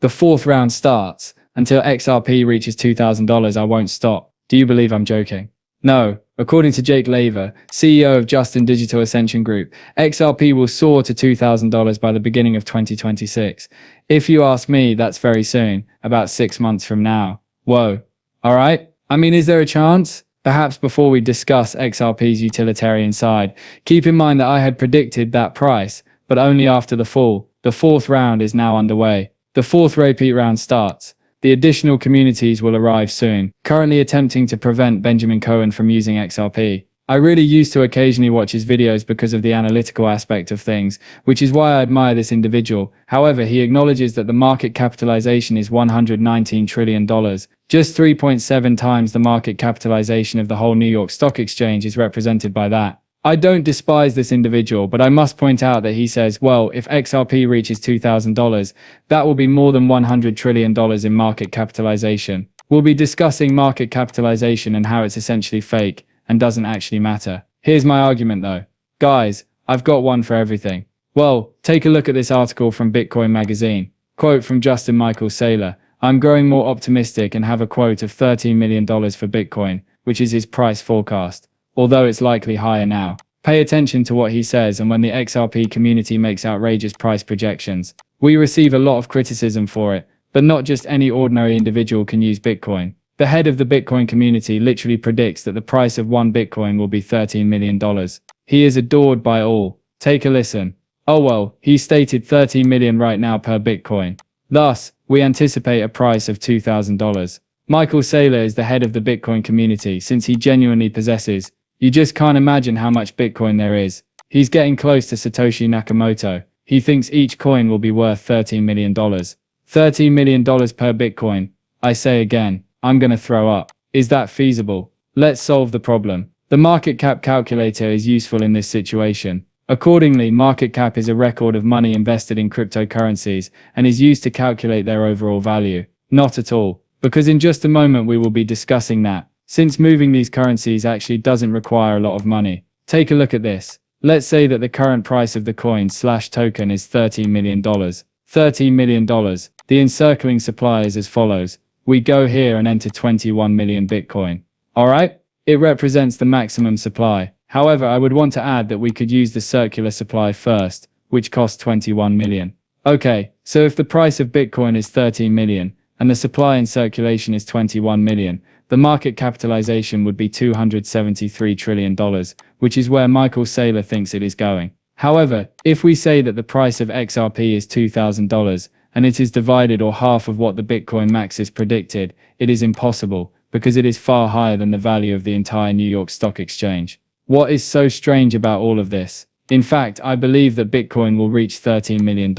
The fourth round starts. Until XRP reaches $2,000, I won't stop. Do you believe I'm joking? No. According to Jake Laver, CEO of Justin Digital Ascension Group, XRP will soar to $2,000 by the beginning of 2026. If you ask me, that's very soon, about 6 months from now. Whoa. Alright? I mean, is there a chance? Perhaps before we discuss XRP's utilitarian side, keep in mind that I had predicted that price, but only after the fall. The fourth round is now underway. The fourth repeat round starts. The additional communities will arrive soon, currently attempting to prevent Benjamin Cohen from using XRP. I really used to occasionally watch his videos because of the analytical aspect of things, which is why I admire this individual. However, he acknowledges that the market capitalization is $119 trillion. Just 3.7 times the market capitalization of the whole New York Stock Exchange is represented by that. I don't despise this individual, but I must point out that he says, well, if XRP reaches $2,000, that will be more than $100 trillion in market capitalization. We'll be discussing market capitalization and how it's essentially fake and doesn't actually matter. Here's my argument though. Guys, I've got one for everything. Well, take a look at this article from Bitcoin Magazine. Quote from Justin Michael Saylor. I'm growing more optimistic and have a quote of $13 million for Bitcoin, which is his price forecast, although it's likely higher now. Pay attention to what he says, and when the XRP community makes outrageous price projections, we receive a lot of criticism for it, but not just any ordinary individual can use Bitcoin. The head of the Bitcoin community literally predicts that the price of one Bitcoin will be $13 million. He is adored by all. Take a listen. Oh well, he stated 13 million right now per Bitcoin. Thus, we anticipate a price of $2,000. Michael Saylor is the head of the Bitcoin community since he genuinely possesses. You just can't imagine how much Bitcoin there is. He's getting close to Satoshi Nakamoto. He thinks each coin will be worth $13 million. $13 million per Bitcoin. I say again, I'm gonna throw up. Is that feasible? Let's solve the problem. The market cap calculator is useful in this situation. Accordingly, market cap is a record of money invested in cryptocurrencies and is used to calculate their overall value. Not at all, because in just a moment we will be discussing that, since moving these currencies actually doesn't require a lot of money. Take a look at this. Let's say that the current price of the coin/token is $13 million. $13 million. The encircling supply is as follows. We go here and enter 21 million Bitcoin. Alright? It represents the maximum supply. However, I would want to add that we could use the circular supply first, which costs 21 million. Okay, so if the price of Bitcoin is 13 million, and the supply in circulation is 21 million, the market capitalization would be $273 trillion, which is where Michael Saylor thinks it is going. However, if we say that the price of XRP is $2,000, and it is divided or half of what the Bitcoin max is predicted, it is impossible, because it is far higher than the value of the entire New York Stock Exchange. What is so strange about all of this? In fact, I believe that Bitcoin will reach $13 million.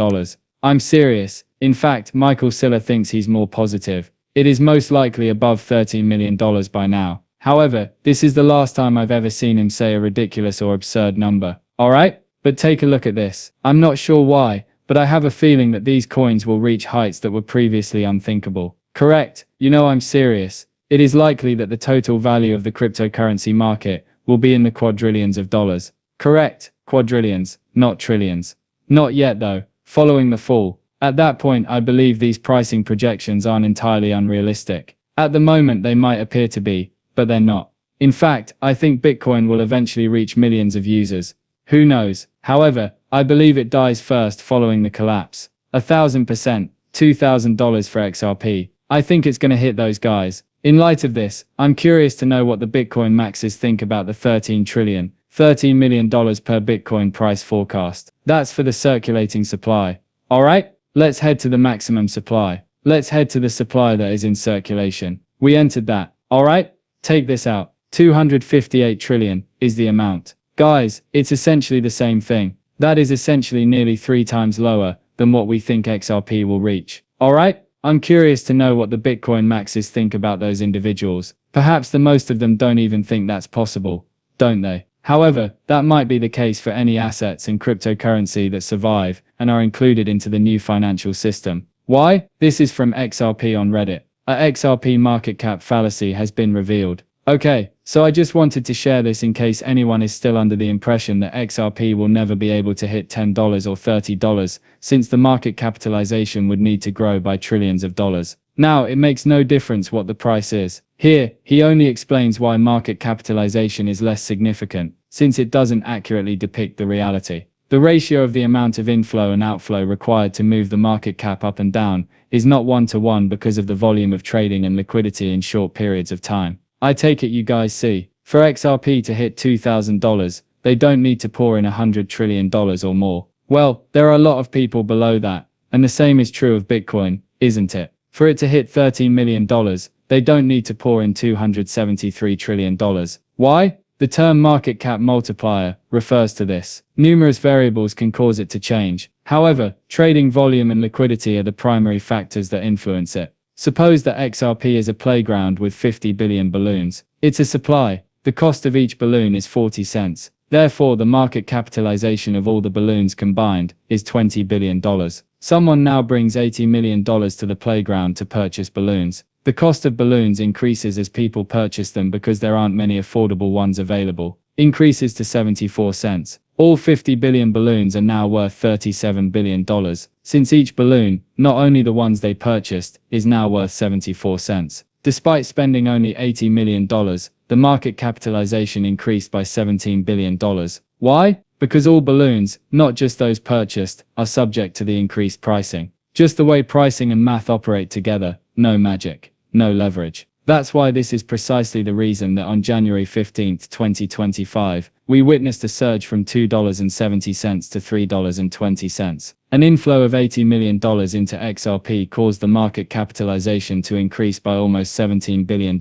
I'm serious. In fact, Michael Saylor thinks he's more positive. It is most likely above $13 million by now. However, this is the last time I've ever seen him say a ridiculous or absurd number. Alright? But take a look at this. I'm not sure why, but I have a feeling that these coins will reach heights that were previously unthinkable. Correct. You know I'm serious. It is likely that the total value of the cryptocurrency market will be in the quadrillions of dollars. Correct. Quadrillions, not trillions. Not yet though, following the fall. At that point, I believe these pricing projections aren't entirely unrealistic. At the moment, they might appear to be, but they're not. In fact, I think Bitcoin will eventually reach millions of users. Who knows? However, I believe it dies first following the collapse. 1,000%, $2,000 for XRP. I think it's gonna hit those guys. In light of this, I'm curious to know what the Bitcoin maxes think about the $13 million per Bitcoin price forecast. That's for the circulating supply. Alright, let's head to the maximum supply. Let's head to the supply that is in circulation. We entered that. Alright, take this out. 258 trillion is the amount. Guys, it's essentially the same thing. That is essentially nearly 3 times lower than what we think XRP will reach. Alright? I'm curious to know what the Bitcoin maxes think about those individuals. Perhaps the most of them don't even think that's possible, don't they? However, that might be the case for any assets in cryptocurrency that survive and are included into the new financial system. Why? This is from XRP on Reddit. A XRP market cap fallacy has been revealed. Okay, so I just wanted to share this in case anyone is still under the impression that XRP will never be able to hit $10 or $30, since the market capitalization would need to grow by trillions of dollars. Now, it makes no difference what the price is. Here, he only explains why market capitalization is less significant, since it doesn't accurately depict the reality. The ratio of the amount of inflow and outflow required to move the market cap up and down is not 1-to-1 because of the volume of trading and liquidity in short periods of time. I take it you guys see. For XRP to hit $2,000, they don't need to pour in $100 trillion or more. Well, there are a lot of people below that, and the same is true of Bitcoin, isn't it? For it to hit $13 million, they don't need to pour in $273 trillion. Why? The term market cap multiplier refers to this. Numerous variables can cause it to change. However, trading volume and liquidity are the primary factors that influence it. Suppose that XRP is a playground with 50 billion balloons. It's a supply. The cost of each balloon is 40 cents. Therefore, the market capitalization of all the balloons combined is $20 billion. Someone now brings $80 million to the playground to purchase balloons. The cost of balloons increases as people purchase them because there aren't many affordable ones available. Increases to 74 cents. All 50 billion balloons are now worth $37 billion, since each balloon, not only the ones they purchased, is now worth 74 cents. Despite spending only $80 million, the market capitalization increased by $17 billion. Why? Because all balloons, not just those purchased, are subject to the increased pricing. Just the way pricing and math operate together, no magic, no leverage. That's why this is precisely the reason that on January 15, 2025, we witnessed a surge from $2.70 to $3.20. An inflow of $80 million into XRP caused the market capitalization to increase by almost $17 billion,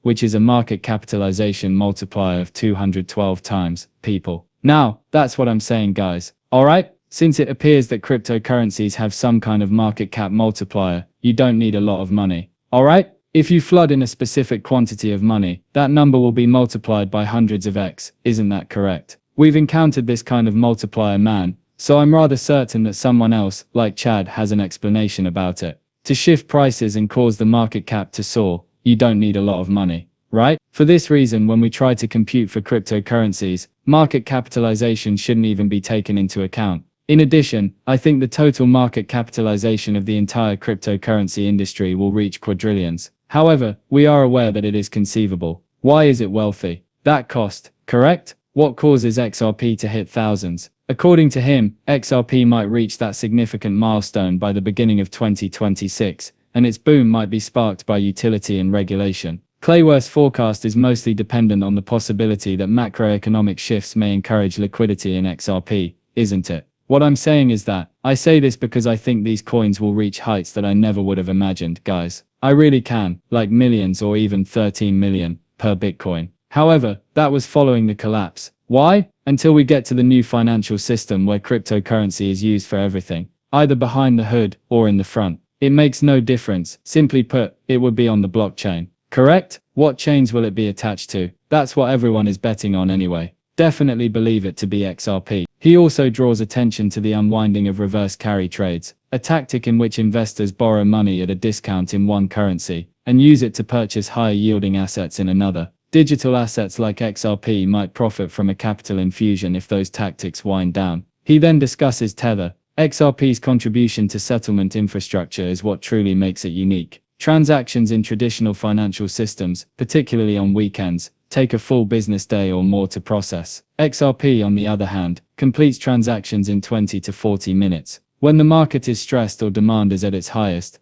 which is a market capitalization multiplier of 212 times, people. Now, that's what I'm saying, guys. Alright? Since it appears that cryptocurrencies have some kind of market cap multiplier, you don't need a lot of money. Alright? If you flood in a specific quantity of money, that number will be multiplied by hundreds of X, isn't that correct? We've encountered this kind of multiplier, man, so I'm rather certain that someone else, like Chad, has an explanation about it. To shift prices and cause the market cap to soar, you don't need a lot of money, right? For this reason, when we try to compute for cryptocurrencies, market capitalization shouldn't even be taken into account. In addition, I think the total market capitalization of the entire cryptocurrency industry will reach quadrillions. However, we are aware that it is conceivable. Why is it wealthy? That cost, correct? What causes XRP to hit thousands? According to him, XRP might reach that significant milestone by the beginning of 2026, and its boom might be sparked by utility and regulation. Clayworth's forecast is mostly dependent on the possibility that macroeconomic shifts may encourage liquidity in XRP, isn't it? What I'm saying is that, I say this because I think these coins will reach heights that I never would have imagined, guys. I really can, like millions or even 13 million per Bitcoin. However, that was following the collapse. Why? Until we get to the new financial system where cryptocurrency is used for everything, either behind the hood or in the front. It makes no difference. Simply put, it would be on the blockchain. Correct? What chains will it be attached to? That's what everyone is betting on anyway. Definitely believe it to be XRP. He also draws attention to the unwinding of reverse carry trades, a tactic in which investors borrow money at a discount in one currency and use it to purchase higher yielding assets in another. Digital assets like XRP might profit from a capital infusion if those tactics wind down. He then discusses Tether. XRP's contribution to settlement infrastructure is what truly makes it unique. Transactions in traditional financial systems, particularly on weekends, take a full business day or more to process. XRP, on the other hand, completes transactions in 20 to 40 minutes. When the market is stressed or demand is at its highest,